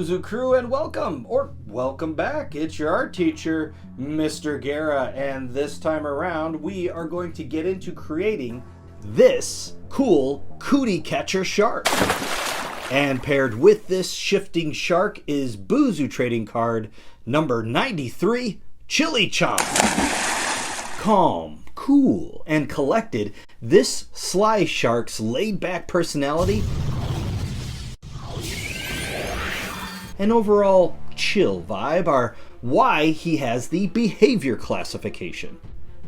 Buzu crew, and welcome back. It's your art teacher, Mr. Guerra, and this time around we are going to get into creating this cool cootie catcher shark. And paired with this shifting shark is Buzu trading card number 93, Chilly Chomp. Calm, cool, and collected, this sly shark's laid-back personality and overall chill vibe are why he has the behavior classification.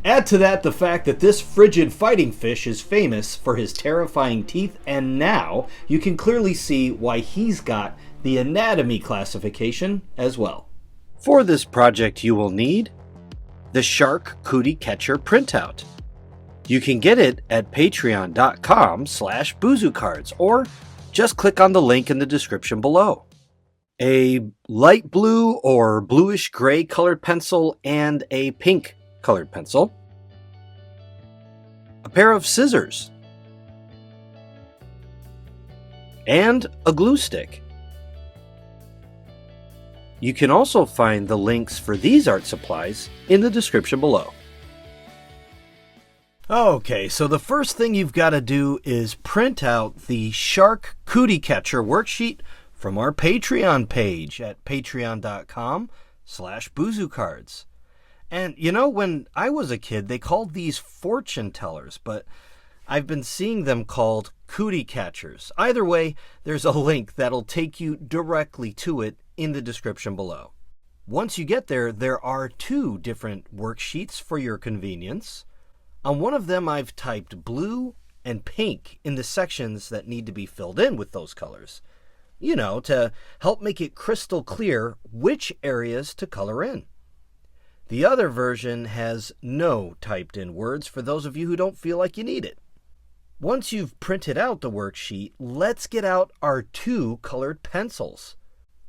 Add to that the fact that this frigid fighting fish is famous for his terrifying teeth, and now you can clearly see why he's got the anatomy classification as well. For this project you will need the Shark Cootie Catcher printout. You can get it at patreon.com/BuzuCards, or just click on the link in the description below. A light blue or bluish gray colored pencil and a pink colored pencil. A pair of scissors. And a glue stick. You can also find the links for these art supplies in the description below. Okay, so the first thing you've got to do is print out the Shark Cootie Catcher worksheet from our Patreon page at patreon.com/BuzuCards. And you know, when I was a kid, they called these fortune tellers, but I've been seeing them called cootie catchers. Either way, there's a link that'll take you directly to it in the description below. Once you get there, there are two different worksheets for your convenience. On one of them, I've typed blue and pink in the sections that need to be filled in with those colors. You know, to help make it crystal clear which areas to color in. The other version has no typed in words for those of you who don't feel like you need it. Once you've printed out the worksheet, let's get out our two colored pencils.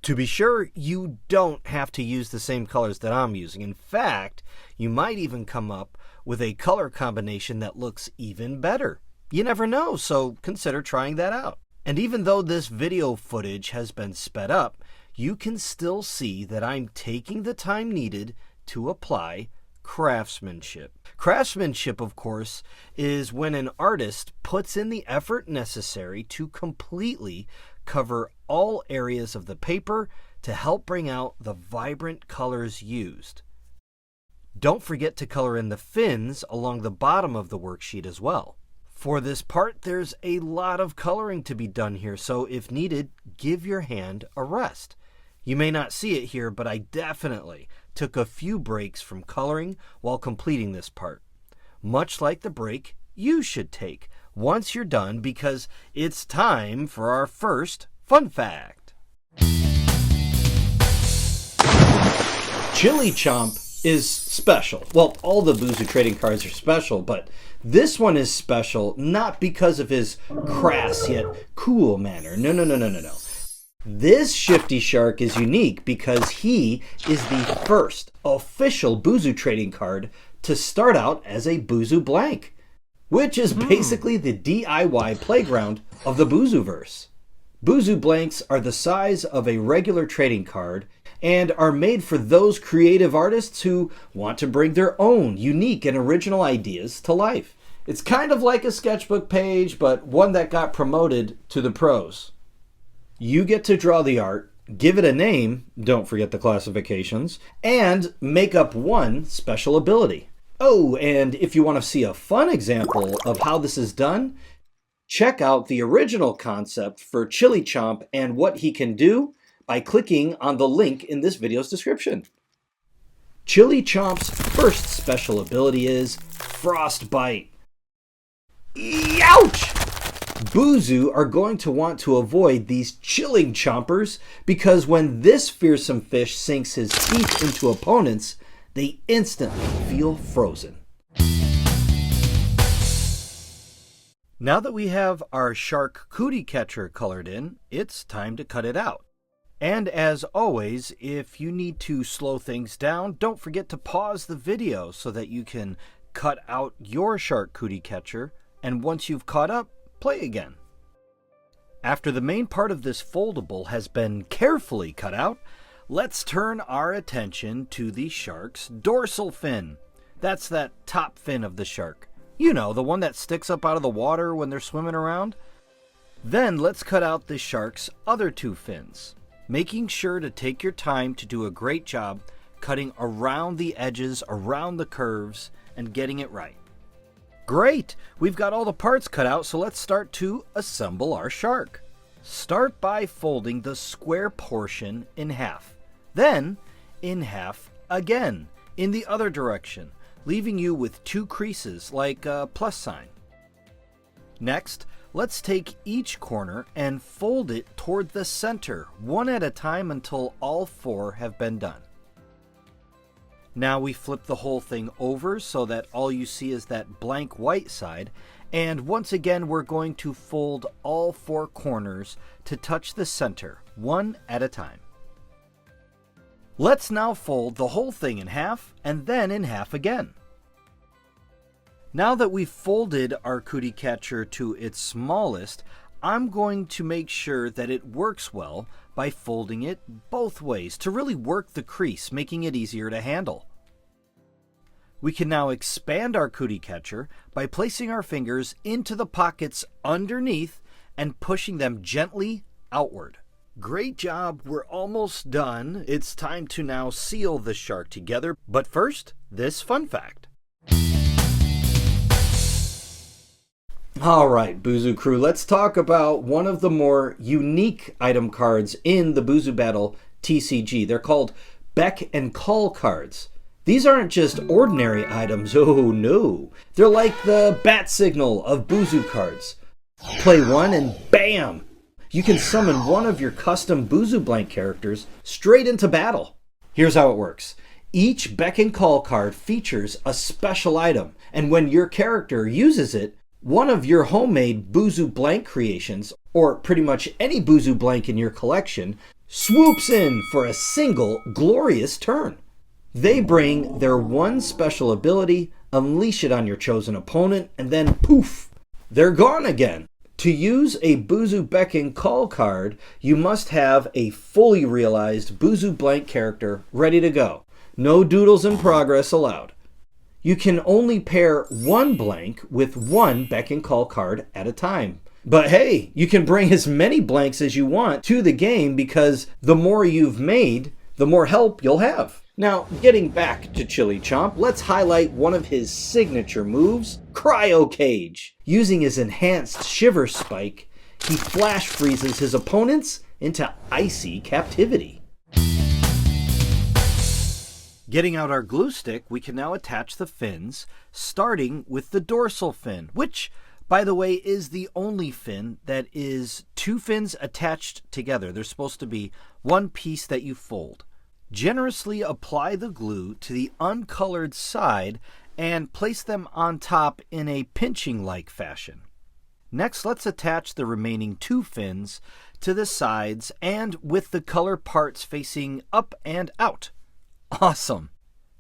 To be sure, you don't have to use the same colors that I'm using. In fact, you might even come up with a color combination that looks even better. You never know, so consider trying that out. And even though this video footage has been sped up, you can still see that I'm taking the time needed to apply craftsmanship. Craftsmanship, of course, is when an artist puts in the effort necessary to completely cover all areas of the paper to help bring out the vibrant colors used. Don't forget to color in the fins along the bottom of the worksheet as well. For this part, there's a lot of coloring to be done here, so if needed, give your hand a rest. You may not see it here, but I definitely took a few breaks from coloring while completing this part. Much like the break you should take once you're done, because it's time for our first fun fact. Chilly Chomp is special. Well, all the Buzu trading cards are special, but this one is special not because of his crass yet cool manner. No. This shifty shark is unique because he is the first official Buzu trading card to start out as a Buzu blank, which is basically the DIY playground of the BuzuVerse. Buzu blanks are the size of a regular trading card and are made for those creative artists who want to bring their own unique and original ideas to life. It's kind of like a sketchbook page, but one that got promoted to the pros. You get to draw the art, give it a name, don't forget the classifications, and make up one special ability. Oh, and if you want to see a fun example of how this is done, check out the original concept for Chilly Chomp and what he can do by clicking on the link in this video's description. Chilly Chomp's first special ability is Frostbite. Ouch! Buzu are going to want to avoid these chilling chompers because when this fearsome fish sinks his teeth into opponents, they instantly feel frozen. Now that we have our Shark Cootie Catcher colored in, it's time to cut it out. And as always, if you need to slow things down, don't forget to pause the video so that you can cut out your Shark Cootie Catcher, and once you've caught up, play again. After the main part of this foldable has been carefully cut out, let's turn our attention to the shark's dorsal fin. That's that top fin of the shark. You know, the one that sticks up out of the water when they're swimming around. Then let's cut out the shark's other two fins, making sure to take your time to do a great job cutting around the edges, around the curves, and getting it right. Great! We've got all the parts cut out, so let's start to assemble our shark. Start by folding the square portion in half. Then, in half again, in the other direction, leaving you with two creases like a plus sign. Next, let's take each corner and fold it toward the center, one at a time until all four have been done. Now we flip the whole thing over so that all you see is that blank white side, and once again we're going to fold all four corners to touch the center, one at a time. Let's now fold the whole thing in half and then in half again. Now that we've folded our cootie catcher to its smallest, I'm going to make sure that it works well by folding it both ways to really work the crease, making it easier to handle. We can now expand our cootie catcher by placing our fingers into the pockets underneath and pushing them gently outward. Great job, we're almost done. It's time to now seal the shark together, but first, this fun fact. Alright, Buzu crew, let's talk about one of the more unique item cards in the Buzu Battle TCG. They're called Beck and Call cards. These aren't just ordinary items, oh no. They're like the bat signal of Buzu cards. Play one and bam! You can summon one of your custom Buzu blank characters straight into battle. Here's how it works. Each Beck and Call card features a special item, and when your character uses it, one of your homemade Buzu blank creations, or pretty much any Buzu blank in your collection, swoops in for a single glorious turn. They bring their one special ability, unleash it on your chosen opponent, and then poof, they're gone again. To use a Buzu Beck and Call card, you must have a fully realized Buzu blank character ready to go. No doodles in progress allowed. You can only pair one blank with one Beck and Call card at a time. But hey, you can bring as many blanks as you want to the game because the more you've made, the more help you'll have. Now, getting back to Chilly Chomp, let's highlight one of his signature moves, Cryo Cage. Using his enhanced Shiver Spike, he flash freezes his opponents into icy captivity. Getting out our glue stick, we can now attach the fins, starting with the dorsal fin, which, by the way, is the only fin that is two fins attached together. There's supposed to be one piece that you fold. Generously apply the glue to the uncolored side and place them on top in a pinching-like fashion. Next, let's attach the remaining two fins to the sides and with the color parts facing up and out. Awesome!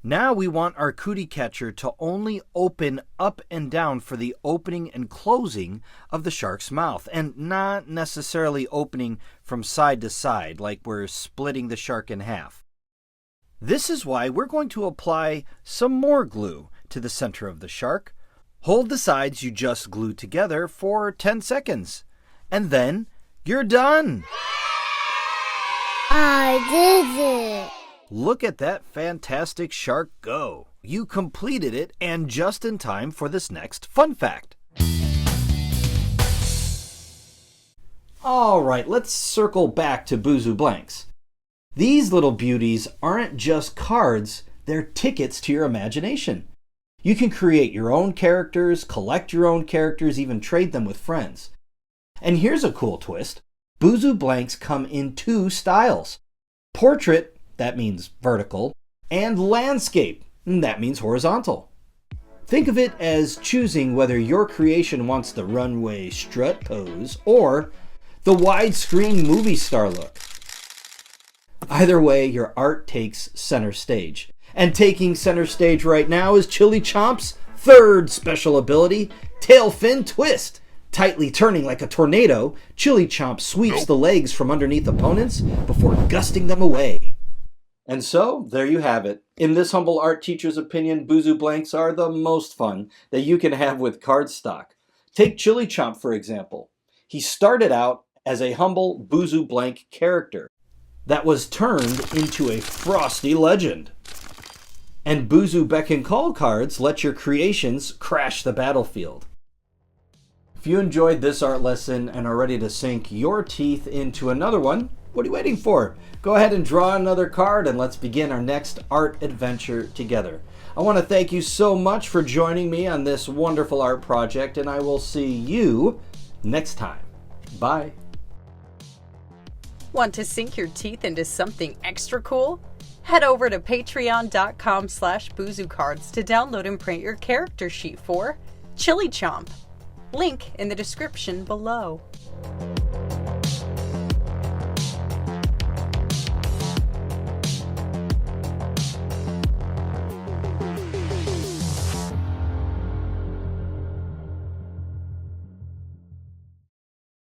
Now we want our cootie catcher to only open up and down for the opening and closing of the shark's mouth, and not necessarily opening from side to side like we're splitting the shark in half. This is why we're going to apply some more glue to the center of the shark. Hold the sides you just glued together for 10 seconds, and then you're done! I did it! Look at that fantastic shark go! You completed it, and just in time for this next fun fact. Alright, let's circle back to Buzu Blanks. These little beauties aren't just cards, they're tickets to your imagination. You can create your own characters, collect your own characters, even trade them with friends. And here's a cool twist. Buzu Blanks come in two styles. Portrait, that means vertical, and landscape, that means horizontal. Think of it as choosing whether your creation wants the runway strut pose or the widescreen movie star look. Either way, your art takes center stage. And taking center stage right now is Chilly Chomp's third special ability, Tail Fin Twist. Tightly turning like a tornado, Chilly Chomp sweeps the legs from underneath opponents before gusting them away. And so, there you have it. In this humble art teacher's opinion, Buzu blanks are the most fun that you can have with cardstock. Take Chilly Chomp, for example. He started out as a humble Buzu blank character that was turned into a frosty legend. And Buzu Beck and Call cards let your creations crash the battlefield. If you enjoyed this art lesson and are ready to sink your teeth into another one, what are you waiting for? Go ahead and draw another card and let's begin our next art adventure together. I want to thank you so much for joining me on this wonderful art project, and I will see you next time. Bye. Want to sink your teeth into something extra cool? Head over to patreon.com/BuzuCards to download and print your character sheet for Chilly Chomp. Link in the description below.